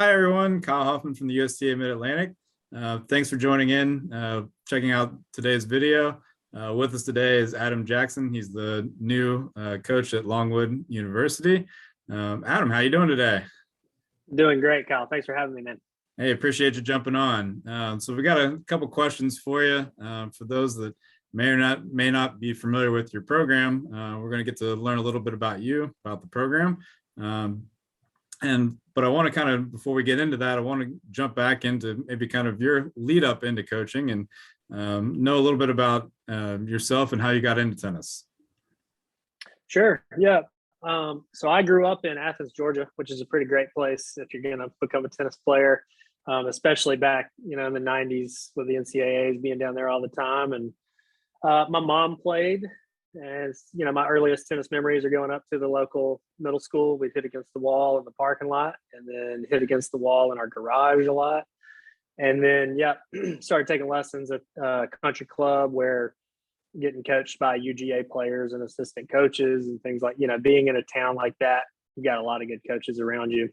Hi, everyone. Kyle Hoffman from the USTA Mid-Atlantic. Thanks for joining in, checking out today's video. With us today is Adam Jackson. He's the new coach at Longwood University. Adam, how you doing today? Doing great, Kyle. Thanks for having me, man. Hey, appreciate you jumping on. So we got a couple questions for you. For those that may not be familiar with your program, we're going to get to learn a little bit about you, about the program. But I want to kind of, before we get into that, I want to jump back into maybe kind of your lead up into coaching and know a little bit about yourself and how you got into tennis. Sure. Yeah. So I grew up in Athens, Georgia, which is a pretty great place if you're going to become a tennis player, especially back, in the 90s with the NCAAs being down there all the time. And my mom played. And, my earliest tennis memories are going up to the local middle school. We'd hit against the wall in the parking lot and then hit against the wall in our garage a lot. And then, started taking lessons at a country club where getting coached by UGA players and assistant coaches and things like, being in a town like that, you got a lot of good coaches around you.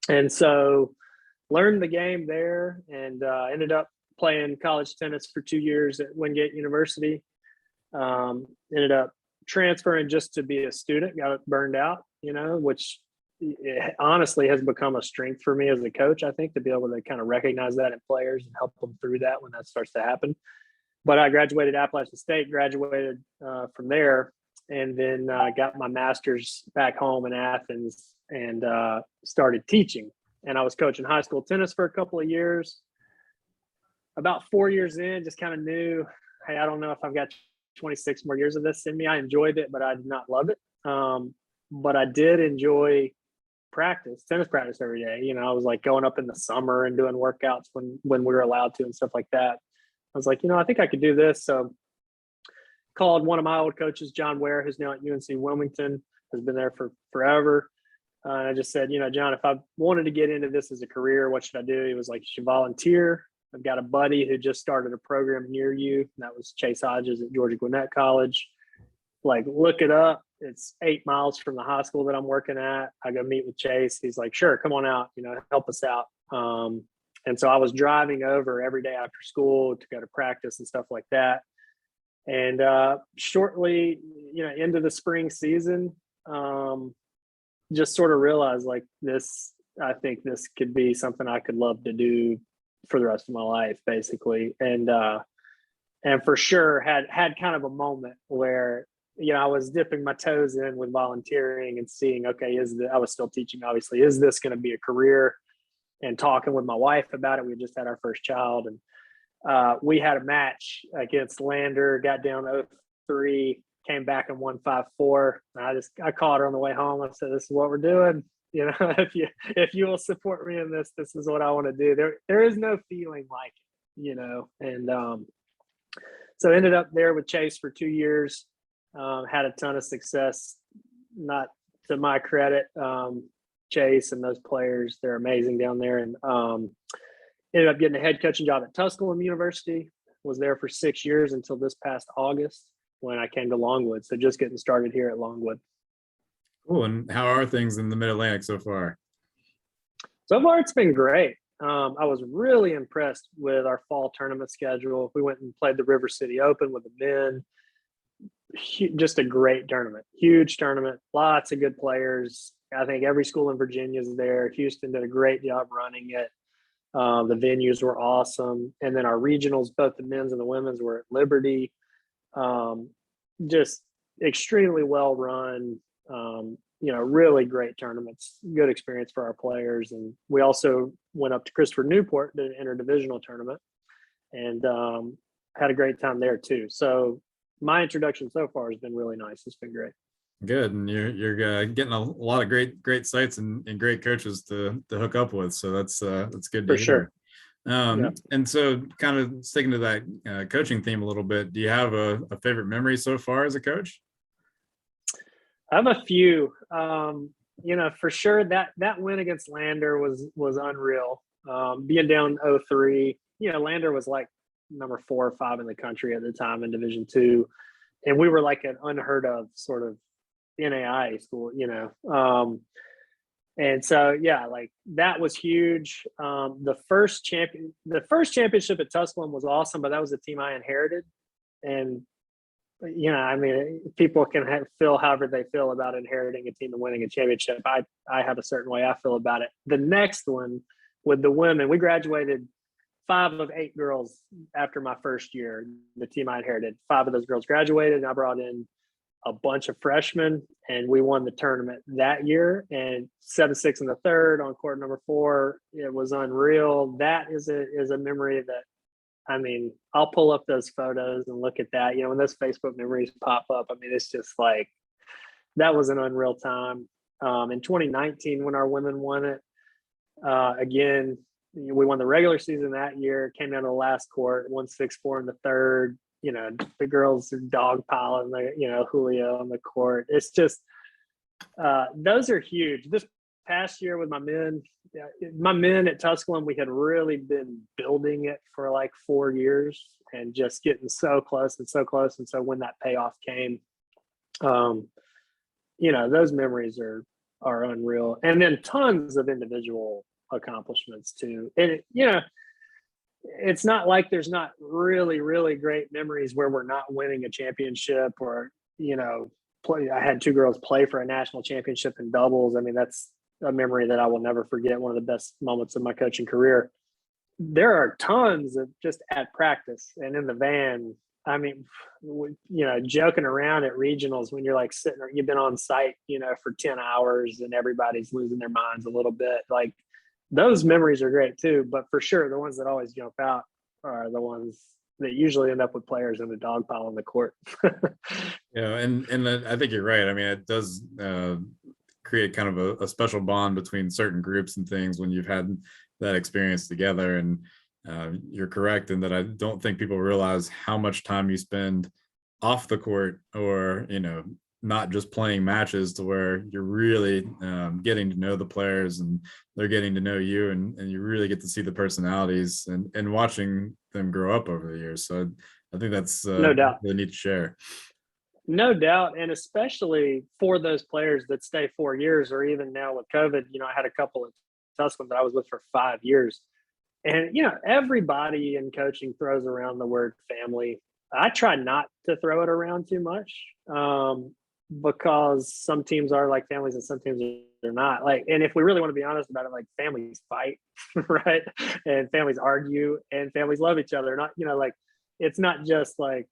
And so learned the game there and ended up playing college tennis for 2 years at Wingate University. Ended up transferring just to be a student, got burned out, which honestly has become a strength for me as a coach, I think, to be able to kind of recognize that in players and help them through that when that starts to happen. But I graduated Appalachian State, graduated from there, and then got my master's back home in Athens and started teaching. And I was coaching high school tennis for a couple of years. About 4 years in, just kind of knew, hey, I don't know if I've got 26 more years of this in me. I enjoyed it, but I did not love it. But I did enjoy tennis practice every day. I was like going up in the summer and doing workouts when we were allowed to and stuff like that. I was like, I think I could do this. So called one of my old coaches, John Ware, who's now at UNC Wilmington, has been there for forever. I just said, John, if I wanted to get into this as a career, what should I do? He was like, you should volunteer. I've got a buddy who just started a program near you. And that was Chase Hodges at Georgia Gwinnett College. Like, look it up. It's 8 miles from the high school that I'm working at. I go meet with Chase. He's like, sure, come on out, help us out. And so I was driving over every day after school to go to practice and stuff like that. And shortly, into the spring season, just sort of realized like this, I think this could be something I could love to do for the rest of my life, basically. And for sure had kind of a moment where, I was dipping my toes in with volunteering and seeing, okay, I was still teaching, obviously, is this going to be a career? And talking with my wife about it. We just had our first child, and we had a match against Lander, got down 0-3, came back and won 5-4. I called her on the way home. I said, this is what we're doing. If you will support me in this, this is what I want to do. There is no feeling like it, and so ended up there with Chase for 2 years, had a ton of success, not to my credit. Chase and those players, they're amazing down there, and ended up getting a head coaching job at Tusculum University, was there for 6 years until this past August when I came to Longwood. So just getting started here at Longwood. Cool. And how are things in the Mid-Atlantic so far? So far, it's been great. I was really impressed with our fall tournament schedule. We went and played the River City Open with the men. Just a great tournament, huge tournament, lots of good players. I think every school in Virginia is there. Houston did a great job running it. The venues were awesome. And then our regionals, both the men's and the women's, were at Liberty. Just extremely well run. Really great tournaments, good experience for our players. And we also went up to Christopher Newport, did an interdivisional tournament, and had a great time there too. So my introduction so far has been really nice. It's been great. Good. And you're getting a lot of great sites and great coaches to hook up with. So that's good to hear. Sure. And so kind of sticking to that coaching theme a little bit, do you have a favorite memory so far as a coach? I have a few. For sure that win against Lander was unreal. Being down 0-3, Lander was like number 4 or 5 in the country at the time in Division II. And we were like an unheard of sort of NAIA school, And so, yeah, like that was huge. The first championship at Tusculum was awesome, but that was a team I inherited. And, you know, I mean, people can feel however they feel about inheriting a team and winning a championship. I have a certain way I feel about it. The next one with the women, we graduated 5 of 8 girls after my first year. The team I inherited, 5 of those girls graduated, and I brought in a bunch of freshmen, and we won the tournament that year, and 7-6 in the third on court number 4. It was unreal. That is a memory that, I mean, I'll pull up those photos and look at that. You know, when those Facebook memories pop up, I mean, it's just like, that was an unreal time. In 2019, when our women won it, again, we won the regular season that year, came down to the last court, won 6-4 in the third. You know, the girls are dogpiling the, you know, Julio on the court. It's just, those are huge. This past year with my men at Tusculum, we had really been building it for like 4 years and just getting so close and so close. And so when that payoff came, you know, those memories are unreal. And then tons of individual accomplishments too. And, you know, it's not like there's not really, really great memories where we're not winning a championship or, you know, I had 2 girls play for a national championship in doubles. I mean, that's a memory that I will never forget. One of the best moments of my coaching career. There are tons of just at practice and in the van. I mean, you know, joking around at regionals when you're like sitting or you've been on site, you know, for 10 hours and everybody's losing their minds a little bit. Like, those memories are great too, but for sure, the ones that always jump out are the ones that usually end up with players in the dog pile on the court. Yeah, and I think you're right. I mean, it does create kind of a special bond between certain groups and things when you've had that experience together. And you're correct in that I don't think people realize how much time you spend off the court, or, you know, not just playing matches, to where you're really getting to know the players and they're getting to know you, and you really get to see the personalities and watching them grow up over the years. So I think that's No doubt. really neat to share. No doubt. And especially for those players that stay 4 years, or even now with COVID, you know, I had a couple of Tusculum that I was with for 5 years. And, you know, everybody in coaching throws around the word family. I try not to throw it around too much. Because some teams are like families and some teams are not. Like, and if we really want to be honest about it, like, families fight, right? And families argue and families love each other. Not, you know, like, it's not just like,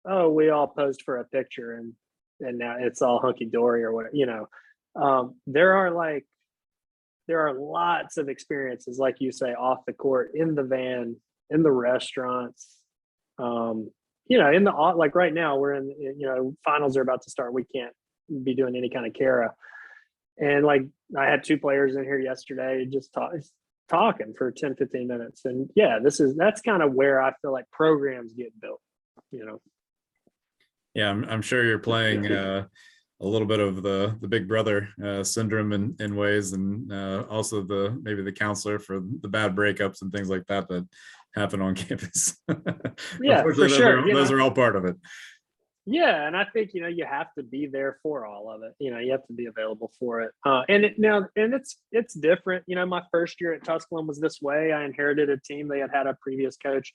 oh, we all posed for a picture and now it's all hunky dory or what, you know. There are lots of experiences, like you say, off the court, in the van, in the restaurants, you know, in the, like right now we're in, you know, finals are about to start. We can't be doing any kind of Cara. And like, I had 2 players in here yesterday just talking for 10-15 minutes. And yeah, that's kind of where I feel like programs get built, you know. Yeah, I'm sure you're playing a little bit of the big brother syndrome in ways, and also maybe the counselor for the bad breakups and things like that happen on campus. Yeah, for sure. Those are all part of it. Yeah, and I think, you know, you have to be there for all of it. You know, you have to be available for it. And it's different. You know, my first year at Tusculum was this way. I inherited a team. They had a previous coach.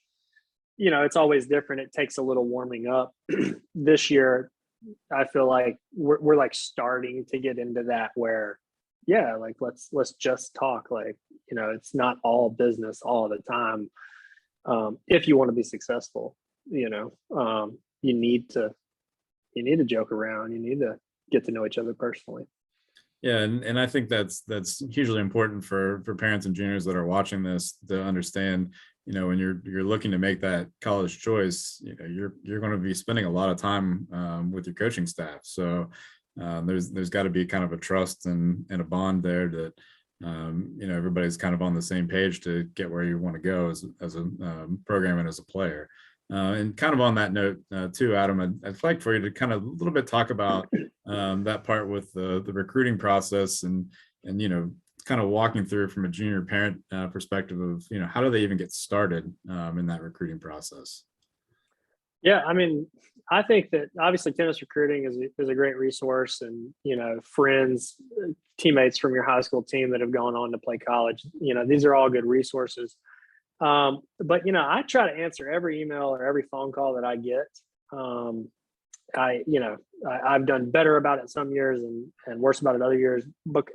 You know, it's always different. It takes a little warming up. This year, I feel like we're like starting to get into that where, yeah, like let's just talk. Like, you know, it's not all business all the time. If you want to be successful, you know, you need to joke around. You need to get to know each other personally. Yeah, and I think that's hugely important for parents and juniors that are watching this to understand. You know, when you're looking to make that college choice, you know, you're going to be spending a lot of time with your coaching staff. So there's got to be kind of a trust and a bond there that you know, everybody's kind of on the same page to get where you want to go as a program and as a player. And kind of on that note too, Adam, I'd like for you to kind of a little bit talk about that part with the recruiting process and you know, kind of walking through from a junior parent perspective of, you know, how do they even get started in that recruiting process? Yeah, I mean, I think that obviously tennis recruiting is a great resource, and friends, teammates from your high school team that have gone on to play college. These are all good resources. But I try to answer every email or every phone call that I get. I've done better about it some years and worse about it other years. But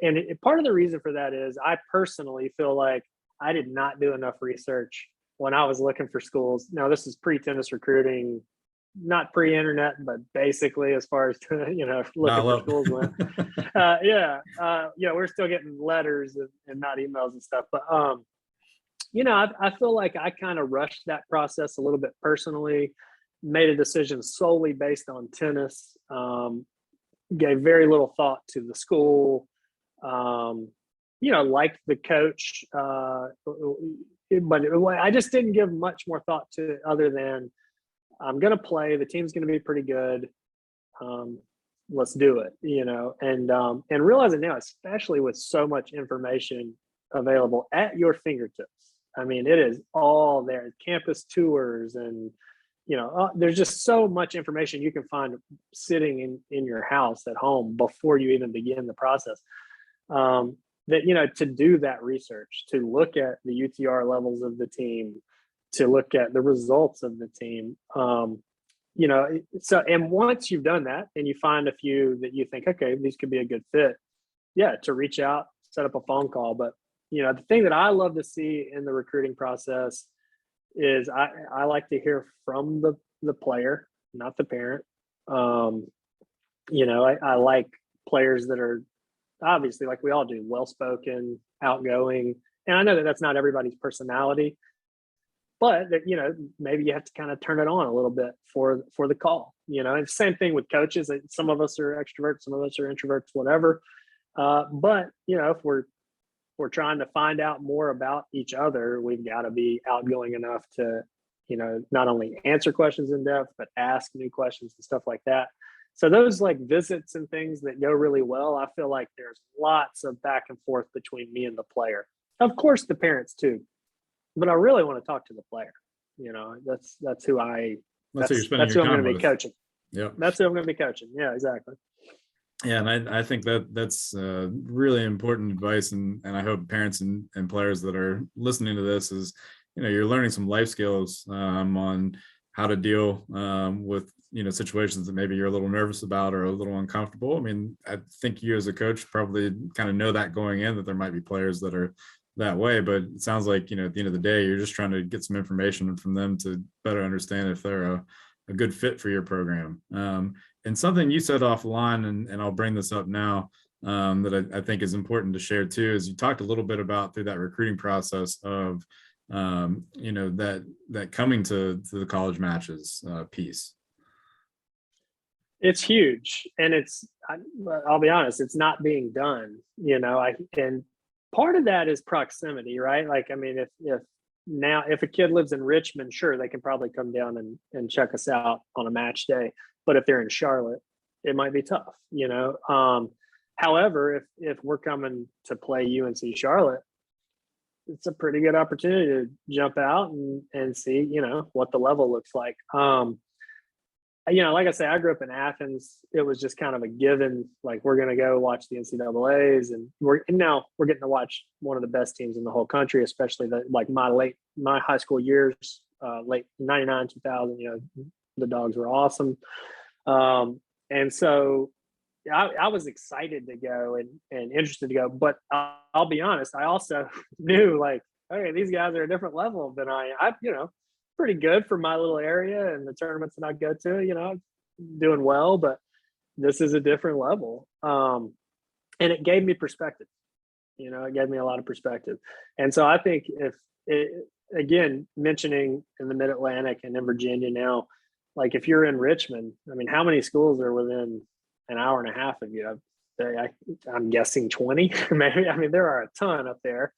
part of the reason for that is I personally feel like I did not do enough research when I was looking for schools. Now, this is pre-tennis recruiting, not pre-internet, but basically as far as looking for schools went. We're still getting letters and not emails and stuff. But I feel like I kind of rushed that process a little bit personally. Made a decision solely based on tennis. Gave very little thought to the school. Liked the coach, but I just didn't give much more thought to it other than I'm going to play. The team's going to be pretty good. Let's do it, and realizing now, especially with so much information available at your fingertips. I mean, it is all there. Campus tours and, there's just so much information you can find sitting in your house at home before you even begin the process. That, to do that research, to look at the UTR levels of the team, to look at the results of the team. And once you've done that and you find a few that you think, okay, these could be a good fit, to reach out, set up a phone call. But, the thing that I love to see in the recruiting process is I like to hear from the player, not the parent. I like players that are obviously, like we all do, well-spoken, outgoing. And I know that that's not everybody's personality, but that, maybe you have to kind of turn it on a little bit for the call, and same thing with coaches. Some of us are extroverts, some of us are introverts, whatever. But, if we're trying to find out more about each other, we've got to be outgoing enough to, not only answer questions in depth, but ask new questions and stuff like that. So those like visits and things that go really well, I feel like there's lots of back and forth between me and the player. Of course, the parents too, but I really want to talk to the player. That's who that's who I'm going to be coaching. Yeah, that's who I'm going to be coaching. Yeah, exactly. Yeah, and I think that's really important advice, and I hope parents and players that are listening to this is, you're learning some life skills on how to deal with situations that maybe you're a little nervous about or a little uncomfortable. I mean, I think you as a coach probably kind of know that going in, that there might be players that are that way, but it sounds like at the end of the day you're just trying to get some information from them to better understand if they're a good fit for your program. And something you said offline, and I'll bring this up now, that I think is important to share too, is you talked a little bit about through that recruiting process of that coming to the college matches piece. It's huge, and I'll be honest, it's not being done. And part of that is proximity, right? Like, I mean, if a kid lives in Richmond, sure, they can probably come down and check us out on a match day. But if they're in Charlotte, it might be tough, However, if we're coming to play UNC Charlotte, it's a pretty good opportunity to jump out and see, what the level looks like. Like I say, I grew up in Athens. It was just kind of a given, like we're going to go watch the NCAAs, and now we're getting to watch one of the best teams in the whole country, especially my high school years, late 99, 2000, the Dogs were awesome. And so I was excited to go and interested to go, but I'll be honest, I also knew like, okay, these guys are a different level than I pretty good for my little area and the tournaments that I go to, doing well, but this is a different level. And it gave me perspective, it gave me a lot of perspective. And so I think again, mentioning in the Mid-Atlantic and in Virginia now, like if you're in Richmond, I mean, how many schools are within an hour and a half of you? I'm guessing 20, maybe. I mean, there are a ton up there.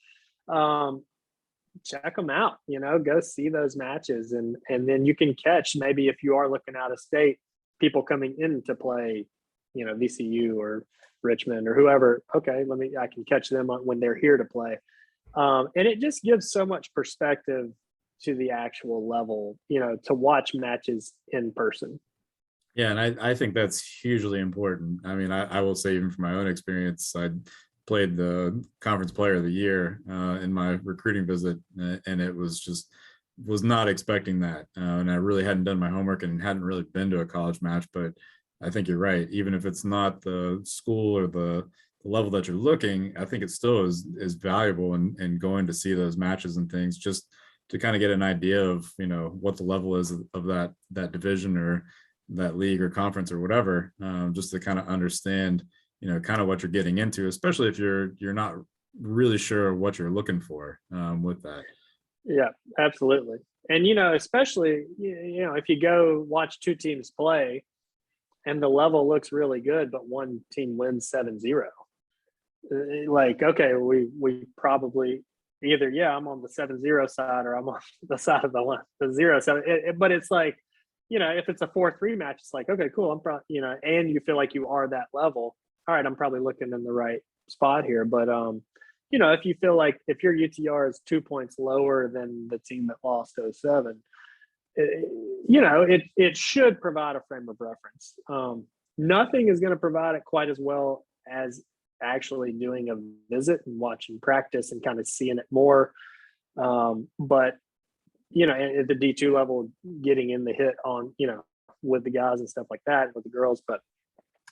Check them out, go see those matches. And then you can catch, maybe if you are looking out of state, people coming in to play, VCU or Richmond or whoever. Okay, I can catch them when they're here to play. And it just gives so much perspective to the actual level, to watch matches in person. Yeah, and I think that's hugely important. I mean, I will say, even from my own experience, I played the conference player of the year in my recruiting visit, and it was just was not expecting that, and I really hadn't done my homework and hadn't really been to a college match. But I think you're right. Even if it's not the school or the level that you're looking, I think it still is valuable and going to see those matches and things, just to kind of get an idea of, what the level is of that division or that league or conference or whatever, just to kind of understand, kind of what you're getting into, especially if you're not really sure what you're looking for with that. Yeah, absolutely. And especially if you go watch two teams play and the level looks really good, but one team wins 7-0, like, okay, we probably either, yeah, I'm on the 7-0 side, or I'm on the side of the 0. So but it's like, if it's a 4-3 match, it's like, okay, cool, I'm probably, and you feel like you are that level, all right, I'm probably looking in the right spot here. But if you feel like, if your UTR is 2 points lower than the team that lost 07, it should provide a frame of reference. Nothing is going to provide it quite as well as actually doing a visit and watching practice and kind of seeing it more. But at the D2 level, getting in the hit on, with the guys and stuff like that, with the girls. But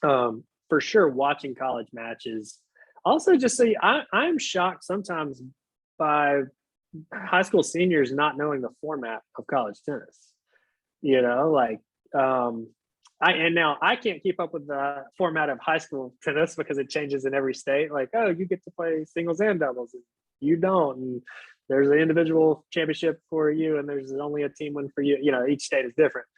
for sure, watching college matches. Also, just so I'm shocked sometimes by high school seniors not knowing the format of college tennis. Like, and now I can't keep up with the format of high school tennis because it changes in every state. Like, oh, you get to play singles and doubles, and you don't. And there's an individual championship for you, and there's only a team win for you. Each state is different.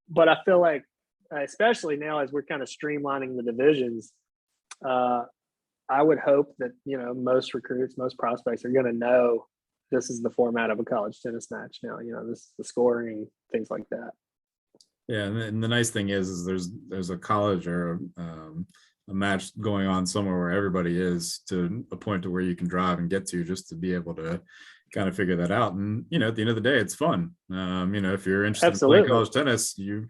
But I feel like, especially now as we're kind of streamlining the divisions, I would hope that, most recruits, most prospects are going to know this is the format of a college tennis match now. This is the scoring, things like that. Yeah, and the nice thing is there's a college or a match going on somewhere where everybody is, to a point to where you can drive and get to, just to be able to kind of figure that out. And at the end of the day, it's fun. If you're interested in playing college tennis, you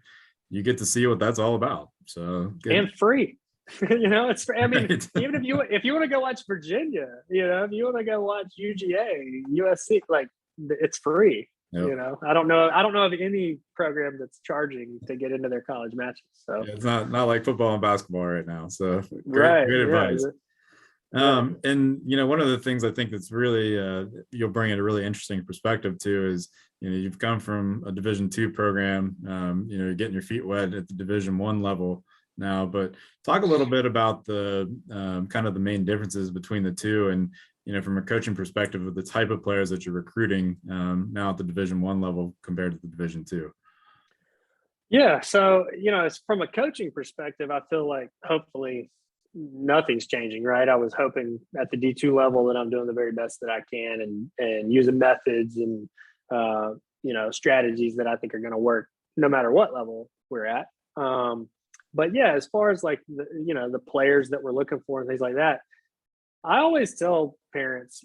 get to see what that's all about. So and free. It's free. I mean, right. even if you want to go watch Virginia, if you want to go watch UGA, USC, like, it's free. Yep. I don't know of any program that's charging to get into their college matches. So yeah, it's not like football and basketball right now. So great advice. Yeah. And one of the things I think that's really you'll bring in a really interesting perspective too is, you've come from a Division II program, you're getting your feet wet at the Division I level now. But talk a little bit about the kind of the main differences between the two, and from a coaching perspective, of the type of players that you're recruiting now at the Division I level compared to the Division II. Yeah. So, it's from a coaching perspective, I feel like hopefully nothing's changing, right? I was hoping at the D2 level that I'm doing the very best that I can, and using methods and, strategies that I think are going to work no matter what level we're at. But yeah, as far as like the players that we're looking for and things like that, I always tell parents,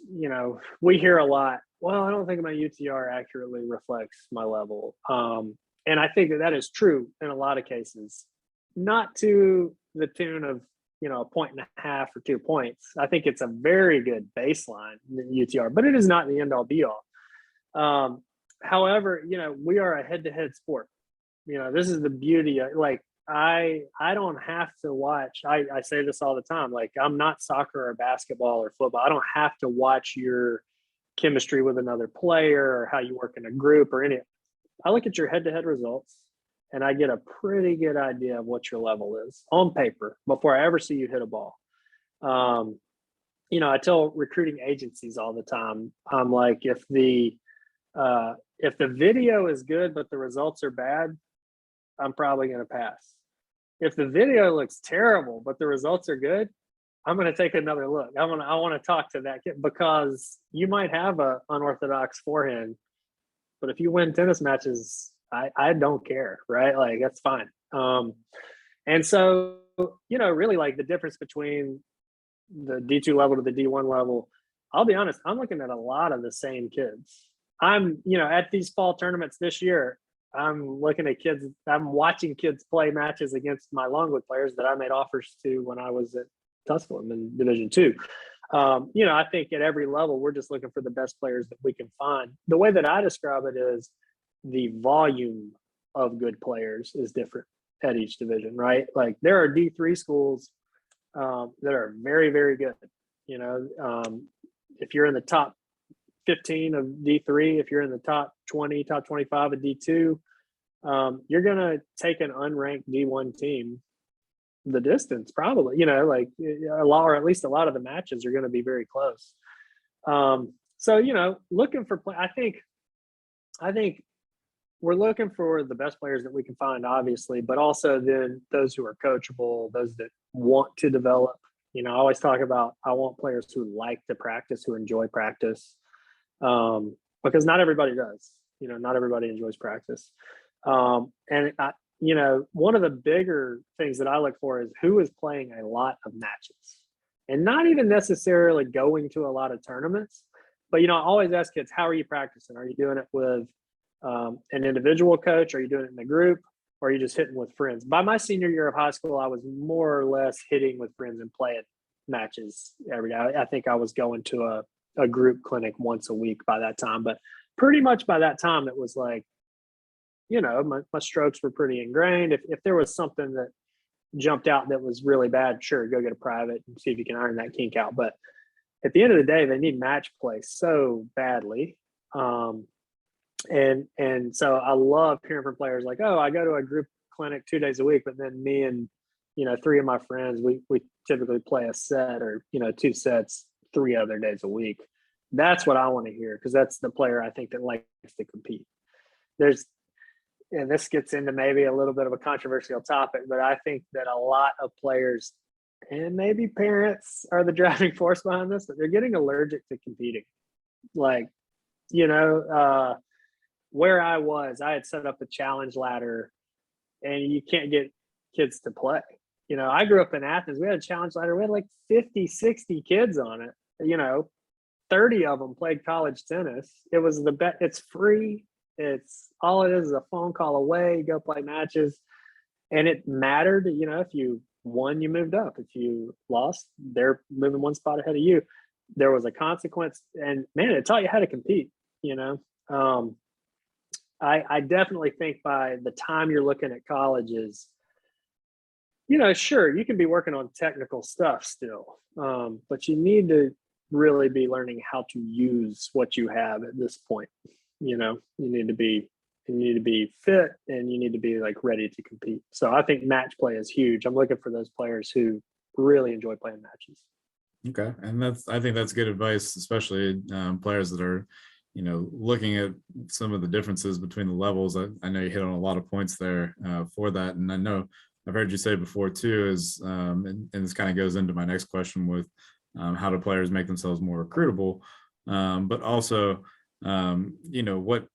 we hear a lot, well, I don't think my UTR accurately reflects my level. And I think that is true in a lot of cases, not to the tune of, a 1.5 or 2 points. I think it's a very good baseline, the UTR, but it is not the end all be all. However, we are a head-to-head sport. This is the beauty of, like, I don't have to watch. I say this all the time. Like, I'm not soccer or basketball or football. I don't have to watch your chemistry with another player or how you work in a group or any. I look at your head-to-head results, and I get a pretty good idea of what your level is on paper before I ever see you hit a ball. I tell recruiting agencies all the time, I'm like, if the video is good but the results are bad, I'm probably going to pass. If the video looks terrible but the results are good, I'm going to take another look. I want to talk to that kid, because you might have a unorthodox forehand, but if you win tennis matches, I don't care, right? Like, that's fine. And so, really, like, the difference between the D2 level to the D1 level, I'll be honest, I'm looking at a lot of the same kids. I'm, at these fall tournaments this year, I'm looking at kids. I'm watching kids play matches against my Longwood players that I made offers to when I was at Tusculum in Division II. I think at every level, we're just looking for the best players that we can find. The way that I describe it is the volume of good players is different at each division, right? Like there are D3 schools that are very, very good. If you're in the top 15 of D3, if you're in the top 20, top 25 of D2, you're going to take an unranked D1 team the distance, probably, like a lot, or at least a lot of the matches are going to be very close. So, looking for play, I think we're looking for the best players that we can find, obviously, but also then those who are coachable, those that want to develop. I always talk about, I want players who like to practice, who enjoy practice, because not everybody does. Not everybody enjoys practice. And one of the bigger things that I look for is who is playing a lot of matches, and not even necessarily going to a lot of tournaments. But, I always ask kids, how are you practicing? Are you doing it with an individual coach? Are you doing it in a group? Or are you just hitting with friends? By my senior year of high school, I was more or less hitting with friends and playing matches every day. I think I was going to a group clinic once a week by that time. But pretty much by that time, it was like, my strokes were pretty ingrained. If there was something that jumped out that was really bad, sure, go get a private and see if you can iron that kink out. But at the end of the day, they need match play so badly. And so I love hearing from players like, oh, I go to a group clinic 2 days a week, but then me and, 3 of my friends, we typically play a set or, 2 sets 3 other days a week. That's what I want to hear, because that's the player I think that likes to compete. And this gets into maybe a little bit of a controversial topic, but I think that a lot of players and maybe parents are the driving force behind this, but they're getting allergic to competing. Like, where I had set up a challenge ladder, and you can't get kids to play. I grew up in Athens. We had a challenge ladder. We had like 50, 60 kids on it. 30 of them played college tennis. It was the best. It's free. It's all it is a phone call away. Go play matches. And it mattered. If you won, you moved up. If you lost, they're moving one spot ahead of you. There was a consequence. And man, it taught you how to compete. I definitely think by the time you're looking at colleges, sure, you can be working on technical stuff still, but you need to really be learning how to use what you have at this point. You need to be fit, and you need to be like ready to compete. So I think match play is huge. I'm looking for those players who really enjoy playing matches. Okay, and I think that's good advice, especially players that are looking at some of the differences between the levels. I know you hit on a lot of points there for that. And I know I've heard you say before too, is, and this kind of goes into my next question with how do players make themselves more recruitable, but also, what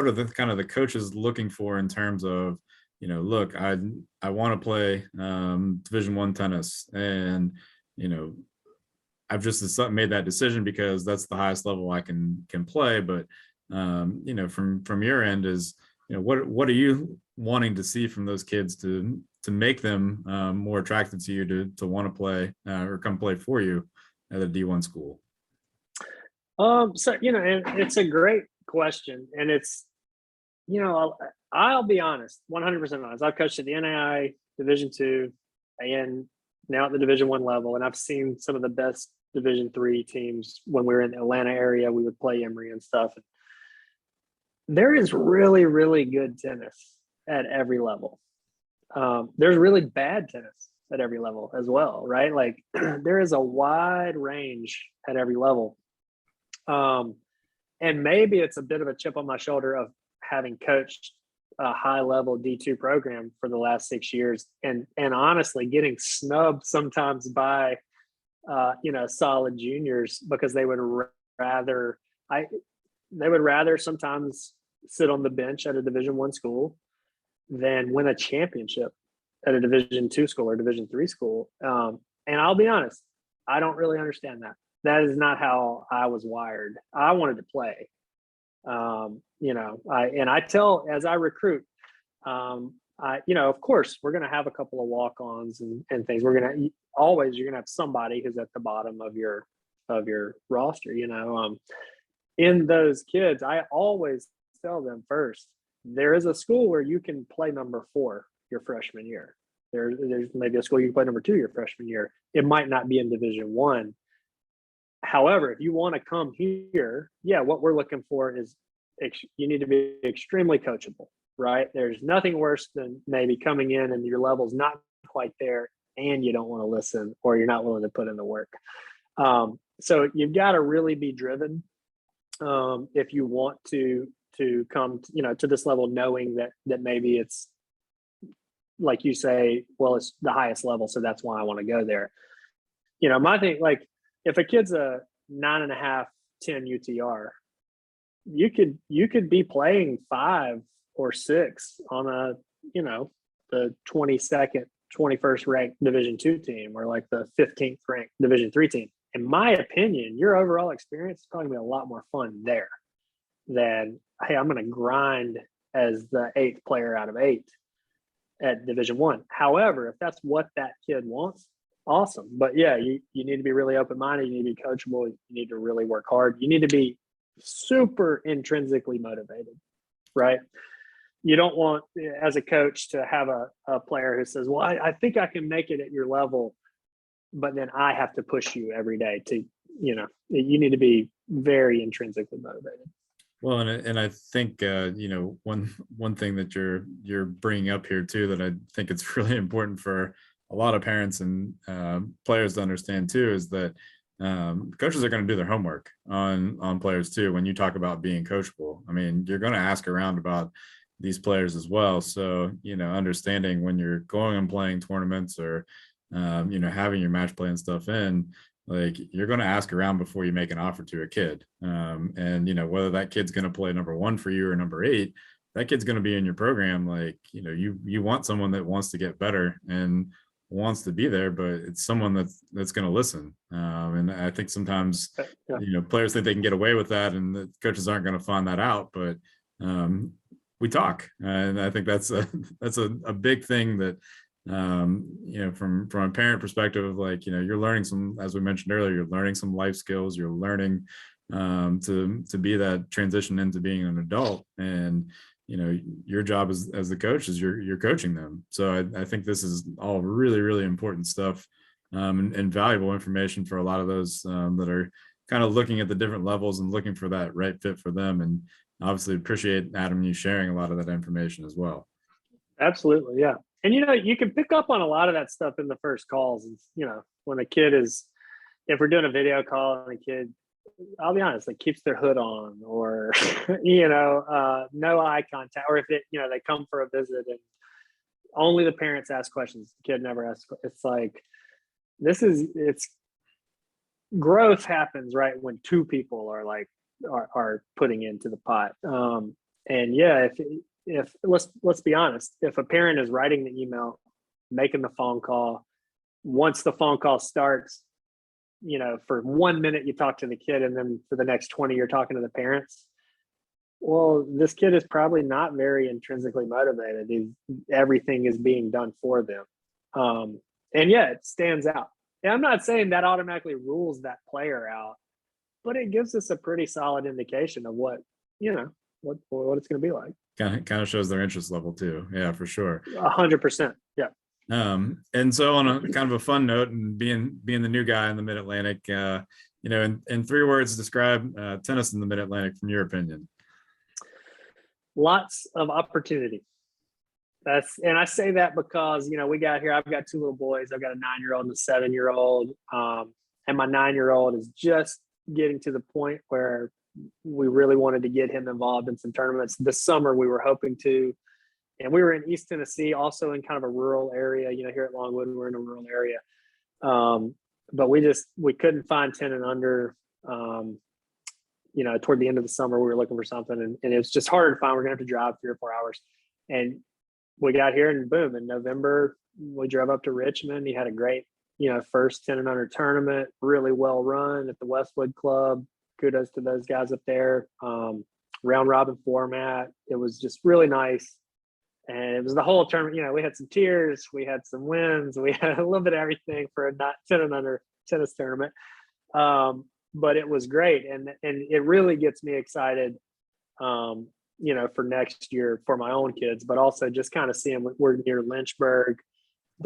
are the kind of the coaches looking for in terms of, look, I want to play Division I tennis, and, I've just made that decision because that's the highest level I can play. But from your end is, what are you wanting to see from those kids to make them more attracted to you to want to play or come play for you at a D1 school? So and it's a great question, and it's I'll be honest, 100% honest. I've coached at the NAI, Division II, and now at the Division I level, and I've seen some of the best Division III teams. When we were in the Atlanta area, we would play Emory and stuff. There is really, really good tennis at every level. There's really bad tennis at every level as well, right? Like there is a wide range at every level. And maybe it's a bit of a chip on my shoulder of having coached a high level D2 program for the last 6 years, and honestly getting snubbed sometimes by solid juniors, because they would rather sometimes sit on the bench at a Division I school than win a championship at a Division II school or Division III school. And I'll be honest, I don't really understand that. That is not how I was wired. I wanted to play. I tell as I recruit, of course we're going to have a couple of walk-ons and things. You're going to have somebody who's at the bottom of your roster. In those kids, I always tell them first, there is a school where you can play number 4 your freshman year. There's maybe a school you can play number 2 your freshman year. It might not be in Division 1. However, if you want to come here, what we're looking for is you need to be extremely coachable, right? There's nothing worse than maybe coming in and your level's not quite there and you don't want to listen or you're not willing to put in the work. So you've got to really be driven if you want to come, to this level, knowing that maybe it's like you say, well, it's the highest level, so that's why I want to go there. My thing, like if a kid's a 9.5, 10 UTR, you could be playing 5 or 6 on the 22nd, 21st ranked Division 2 team or like the 15th ranked Division 3 team. In my opinion, your overall experience is probably gonna be a lot more fun there than, hey, I'm going to grind as the 8th player out of 8 at Division 1. However, if that's what that kid wants, awesome. But you need to be really open-minded. You need to be coachable. You need to really work hard. You need to be super intrinsically motivated, right? You don't want, as a coach, to have a player who says, well, I think I can make it at your level, but then I have to push you every day to, you need to be very intrinsically motivated. Well, and I think one thing that you're bringing up here too that I think it's really important for a lot of parents and players to understand too is that coaches are going to do their homework on players too. When you talk about being coachable, I mean, you're going to ask around about these players as well. So understanding when you're going and playing tournaments or having your match play and stuff in. Like you're going to ask around before you make an offer to a kid. And, whether that kid's going to play number 1 for you or number 8, that kid's going to be in your program. Like, you want someone that wants to get better and wants to be there, but it's someone that's going to listen. And I think sometimes, players think they can get away with that and the coaches aren't going to find that out, but we talk. And I think that's a big thing that, from a parent perspective, like, you're learning some, as we mentioned earlier, you're learning some life skills, you're learning to be that transition into being an adult. And, your job as the coach is you're coaching them. So I think this is all really, really important stuff and valuable information for a lot of those that are kind of looking at the different levels and looking for that right fit for them. And obviously appreciate, Adam, you sharing a lot of that information as well. Absolutely. Yeah. And, you can pick up on a lot of that stuff in the first calls. When a kid if we're doing a video call and a kid, I'll be honest, like keeps their hood on or, no eye contact, or if they come for a visit and only the parents ask questions, the kid never asks. It's like, it's growth happens right when 2 people are putting into the pot. If let's be honest, if a parent is writing the email, making the phone call, once the phone call starts, for 1 minute you talk to the kid and then for the next 20 you're talking to the parents. Well, this kid is probably not very intrinsically motivated. Everything is being done for them. It stands out. And I'm not saying that automatically rules that player out, but it gives us a pretty solid indication of what it's going to be like. Kind of shows their interest level too. Yeah, for sure. 100%. Yeah. And so on a kind of a fun note, and being the new guy in the Mid-Atlantic, in 3 words, describe tennis in the Mid-Atlantic from your opinion. Lots of opportunity. And I say that because, we got here, I've got 2 little boys. I've got a 9-year-old and a 7-year-old. And my 9-year-old is just getting to the point where we really wanted to get him involved in some tournaments. This summer we were hoping to, and we were in East Tennessee, also in kind of a rural area. Here at Longwood, we're in a rural area. But we couldn't find 10 and under. Toward the end of the summer, we were looking for something, and it was just harder to find. We're gonna have to drive 3 or 4 hours. And we got here, and boom, in November, we drove up to Richmond. He had a great, first 10 and under tournament, really well run at the Westwood Club. Kudos to those guys up there. round robin format. It was just really nice. And it was the whole tournament. You know, we had some tears, we had some wins, we had a little bit of everything for a not 10 and under tennis tournament. But it was great. And it really gets me excited, you know, for next year for my own kids, but also just kind of seeing we're near Lynchburg.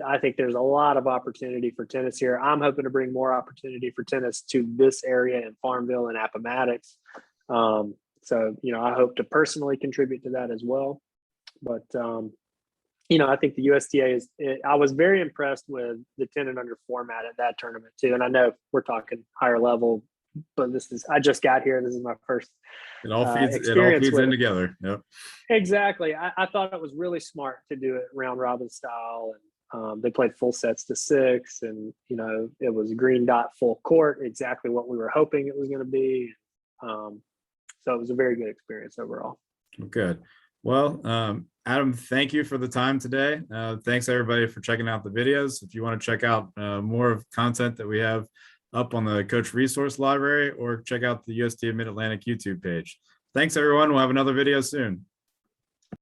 I think there's a lot of opportunity for tennis here. I'm hoping to bring more opportunity for tennis to this area in Farmville and Appomattox. So, you know, I hope to personally contribute to that as well. But, you know, I think the USTA I was very impressed with the 10 and under format at that tournament too. And I know we're talking higher level, but I just got here. This is my first It all feeds in together. Yep. Exactly. I thought it was really smart to do it round robin style. And they played full sets to 6. And, you know, it was a green dot full court, exactly what we were hoping it was going to be. So it was a very good experience overall. Good. Well, Adam, thank you for the time today. Thanks everybody for checking out the videos. If you want to check out more of content that we have up on the Coach Resource Library, or check out the USTA Mid-Atlantic YouTube page. Thanks everyone. We'll have another video soon.